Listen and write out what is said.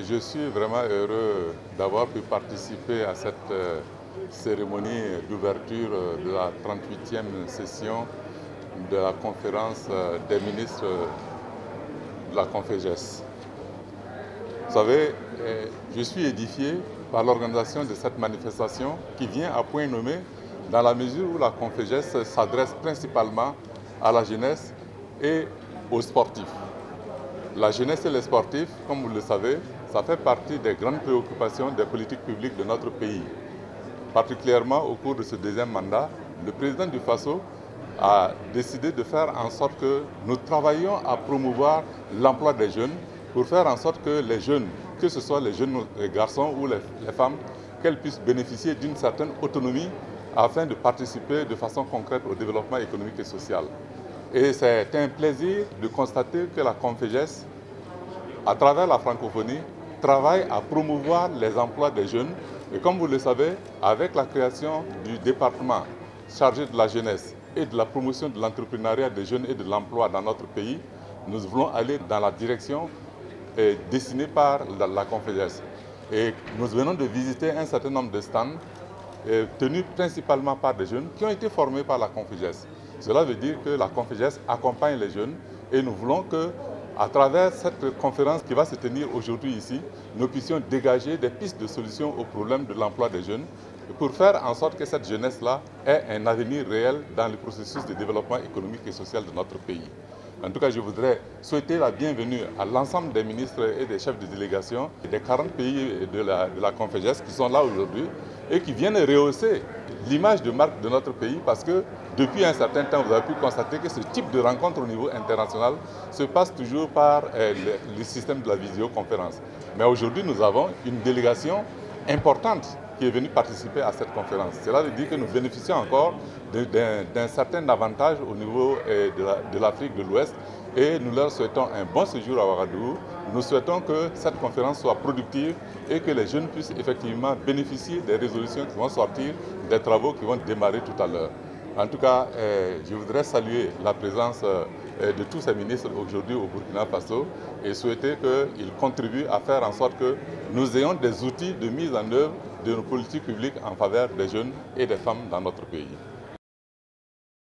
Je suis vraiment heureux d'avoir pu participer à cette cérémonie d'ouverture de la 38e session de la conférence des ministres de la CONFEJES. Vous savez, je suis édifié par l'organisation de cette manifestation qui vient à point nommé dans la mesure où la CONFEJES s'adresse principalement à la jeunesse et aux sportifs. La jeunesse et les sportifs, comme vous le savez, ça fait partie des grandes préoccupations des politiques publiques de notre pays. Particulièrement au cours de ce deuxième mandat, le président du FASO a décidé de faire en sorte que nous travaillions à promouvoir l'emploi des jeunes pour faire en sorte que les jeunes, que ce soit les jeunes garçons ou les femmes, qu'elles puissent bénéficier d'une certaine autonomie afin de participer de façon concrète au développement économique et social. Et c'est un plaisir de constater que la CONFEJES, à travers la francophonie, travaille à promouvoir les emplois des jeunes. Et comme vous le savez, avec la création du département chargé de la jeunesse et de la promotion de l'entrepreneuriat des jeunes et de l'emploi dans notre pays, nous voulons aller dans la direction dessinée par la CONFEJES. Et nous venons de visiter un certain nombre de stands tenus principalement par des jeunes qui ont été formés par la CONFEJES. Cela veut dire que la CONFEJES accompagne les jeunes et nous voulons que, à travers cette conférence qui va se tenir aujourd'hui ici, nous puissions dégager des pistes de solutions aux problèmes de l'emploi des jeunes pour faire en sorte que cette jeunesse-là ait un avenir réel dans le processus de développement économique et social de notre pays. En tout cas, je voudrais souhaiter la bienvenue à l'ensemble des ministres et des chefs de délégation des 40 pays de la CONFEJES qui sont là aujourd'hui et qui viennent rehausser l'image de marque de notre pays parce que depuis un certain temps, vous avez pu constater que ce type de rencontre au niveau international se passe toujours par le système de la visioconférence. Mais aujourd'hui, nous avons une délégation importante qui est venue participer à cette conférence. Cela veut dire que nous bénéficions encore d'un certain avantage au niveau de l'Afrique de l'Ouest et nous leur souhaitons un bon séjour à Ouagadougou. Nous souhaitons que cette conférence soit productive et que les jeunes puissent effectivement bénéficier des résolutions qui vont sortir des travaux qui vont démarrer tout à l'heure. En tout cas, je voudrais saluer la présence de tous ces ministres aujourd'hui au Burkina Faso et souhaiter qu'ils contribuent à faire en sorte que nous ayons des outils de mise en œuvre de nos politiques publiques en faveur des jeunes et des femmes dans notre pays.